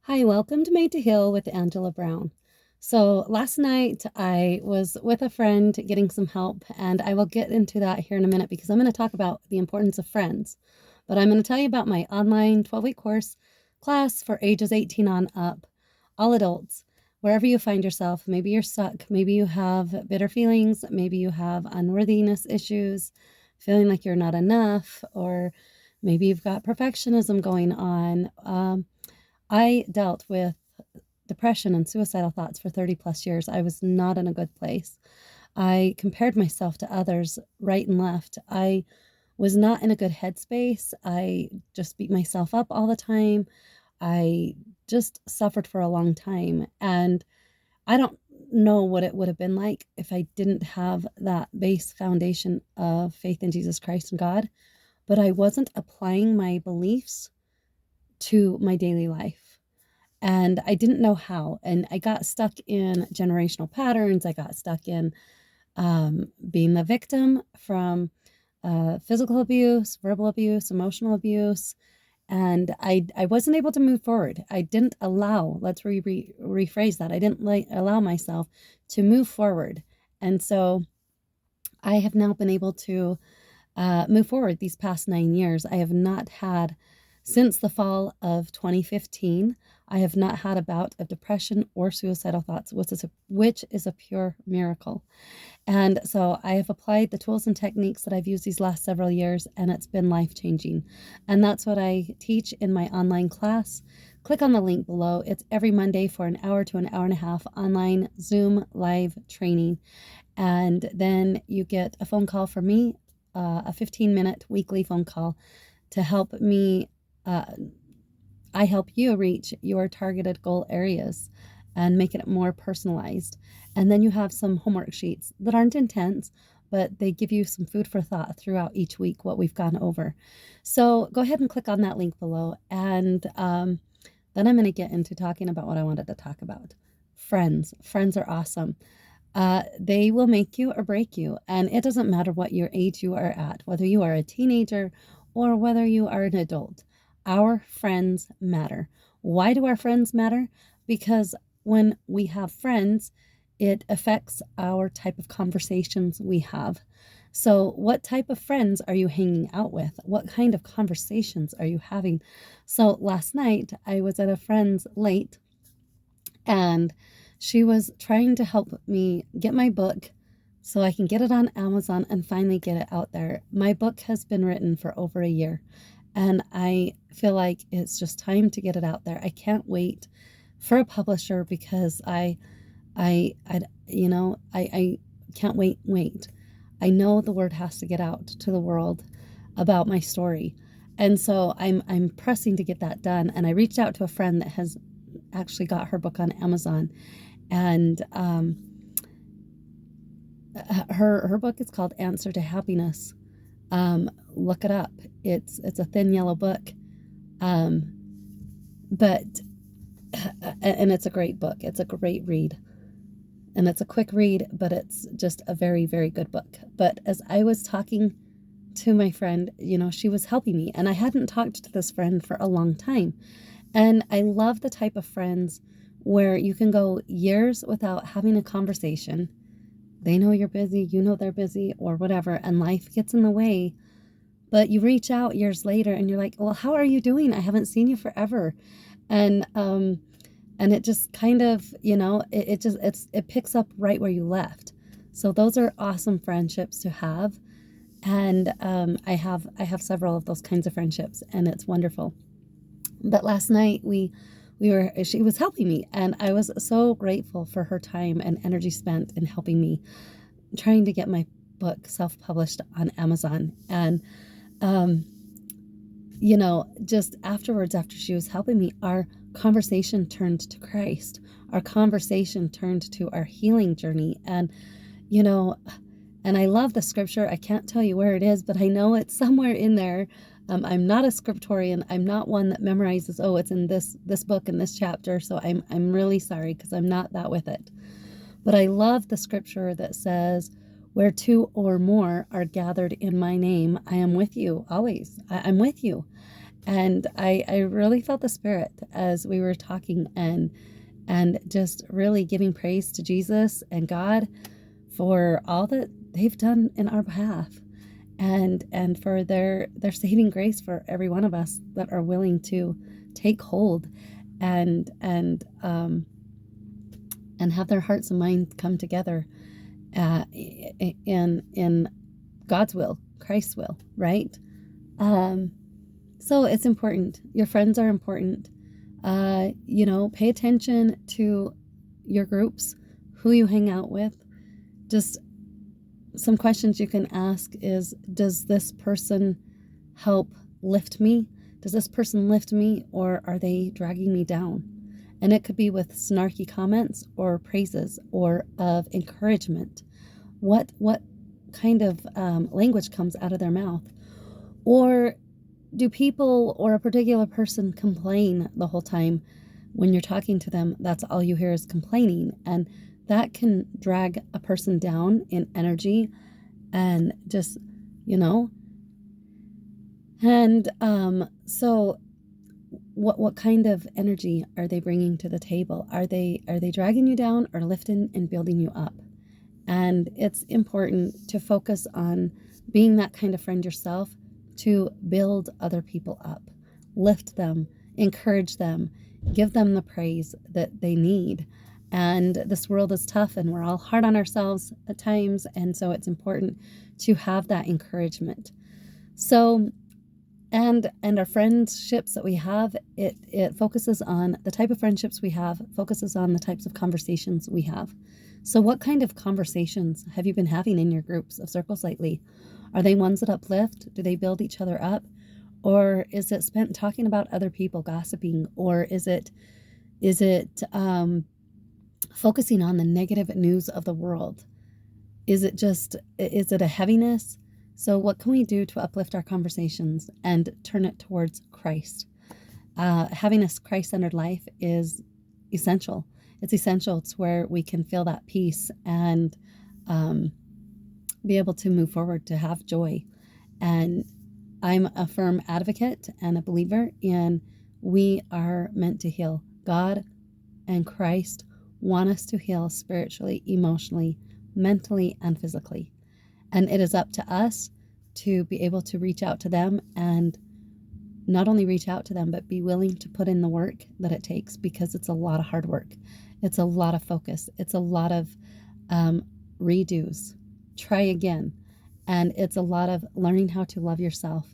Hi, welcome to Made to Heal with Angela Brown. So, last night I was with a friend getting some help, and I will get into that here in a minute because I'm going to talk about the importance of friends. But I'm going to tell you about my online 12-week course class for ages 18 on up, all adults. Wherever you find yourself, maybe you're stuck, maybe you have bitter feelings, maybe you have unworthiness issues, feeling like you're not enough, or maybe you've got perfectionism going on. I dealt with depression and suicidal thoughts for 30 plus years. I was not in a good place. I compared myself to others right and left. I was not in a good headspace. I just beat myself up all the time. I just suffered for a long time. And I don't know what it would have been like if I didn't have that base foundation of faith in Jesus Christ and God. But I wasn't applying my beliefs to my daily life. And I didn't know how. And I got stuck in generational patterns. I got stuck in being the victim from physical abuse, verbal abuse, emotional abuse. And I wasn't able to move forward. I didn't allow, let's rephrase that. I didn't allow myself to move forward. And so I have now been able to move forward these past 9 years. I have not had, since the fall of 2015, I have not had a bout of depression or suicidal thoughts, which is a pure miracle. And so I have applied the tools and techniques that I've used these last several years, and it's been life changing. And that's what I teach in my online class. Click on the link below. It's every Monday for an hour to an hour and a half online Zoom live training. And then you get a phone call from me, a 15-minute weekly phone call to help me. I help you reach your targeted goal areas and make it more personalized. And then you have some homework sheets that aren't intense, but they give you some food for thought throughout each week, what we've gone over. So go ahead and click on that link below. And then I'm going to get into talking about what I wanted to talk about. Friends. Friends are awesome. They will make you or break you. And it doesn't matter what your age you are at, whether you are a teenager or whether you are an adult. Our friends matter. Why do our friends matter? Because when we have friends, it affects our type of conversations we have. So, what type of friends are you hanging out with? What kind of conversations are you having? So, last night I was at a friend's late, and she was trying to help me get my book so I can get it on Amazon and finally get it out there. My book has been written for over a year, and I feel like it's just time to get it out there. I can't wait for a publisher because I can't wait. I know the word has to get out to the world about my story. And so I'm pressing to get that done. And I reached out to a friend that has actually got her book on Amazon, and her book is called Answer to Happiness. Look it up. It's a thin yellow book, um, but and it's a great book. It's a great read, and it's a quick read, but it's just a very, very good book. But as I was talking to my friend, she was helping me, and I hadn't talked to this friend for a long time. And I love the type of friends where you can go years without having a conversation. They know you're busy, you know they're busy, or whatever, and life gets in the way. But you reach out years later and you're like, well, how are you doing? I haven't seen you forever. And it just kind of, it picks up right where you left. So those are awesome friendships to have. And I have several of those kinds of friendships, and it's wonderful. But last night she was helping me, and I was so grateful for her time and energy spent in helping me trying to get my book self-published on Amazon. And just afterwards, after she was helping me, our conversation turned to Christ. Our conversation turned to our healing journey. And and I love the scripture. I can't tell you where it is, but I know it's somewhere in there. I'm not a scriptorian. I'm not one that memorizes, oh, it's in this book in this chapter. So I'm really sorry because I'm not that with it. But I love the scripture that says, where two or more are gathered in my name, I am with you always. I'm with you. And I really felt the Spirit as we were talking, and just really giving praise to Jesus and God for all that they've done in our behalf, and for their saving grace for every one of us that are willing to take hold and have their hearts and minds come together in God's will, Christ's will, right? So it's important. Your friends are important. Pay attention to your groups, who you hang out with. Just some questions you can ask is, does this person help lift me? Does this person lift me, or are they dragging me down? And it could be with snarky comments or praises or of encouragement. What kind of language comes out of their mouth? Or do people or a particular person complain the whole time? When you're talking to them, that's all you hear is complaining. And that can drag a person down in energy and just, you know. And so what kind of energy are they bringing to the table? Are they dragging you down or lifting and building you up? And it's important to focus on being that kind of friend yourself, to build other people up, lift them, encourage them, give them the praise that they need. And this world is tough, and we're all hard on ourselves at times, and so it's important to have that encouragement. So, and our friendships that we have, it focuses on the type of friendships we have, focuses on the types of conversations we have. So what kind of conversations have you been having in your groups of circles lately? Are they ones that uplift? Do they build each other up? Or is it spent talking about other people, gossiping? Or is it focusing on the negative news of the world? Is it a heaviness? So what can we do to uplift our conversations and turn it towards Christ? Having a Christ-centered life is essential. It's essential. It's where we can feel that peace and be able to move forward, to have joy. And I'm a firm advocate and a believer in we are meant to heal. God and Christ want us to heal spiritually, emotionally, mentally, and physically. And it is up to us to be able to reach out to them, and not only reach out to them, but be willing to put in the work that it takes, because it's a lot of hard work. It's a lot of focus. It's a lot of redos. Try again. And it's a lot of learning how to love yourself,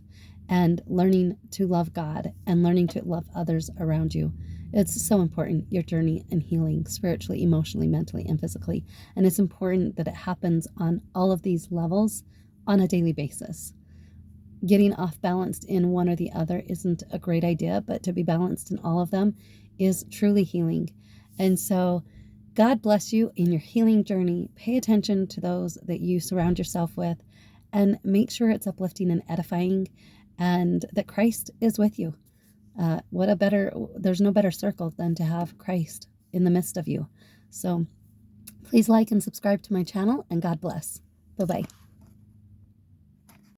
and learning to love God, and learning to love others around you. It's so important, your journey in healing spiritually, emotionally, mentally, and physically. And it's important that it happens on all of these levels on a daily basis. Getting off balanced in one or the other isn't a great idea, but to be balanced in all of them is truly healing. And so God bless you in your healing journey. Pay attention to those that you surround yourself with, and make sure it's uplifting and edifying, and that Christ is with you. There's no better circle than to have Christ in the midst of you. So please like and subscribe to my channel, and God bless. Bye-bye.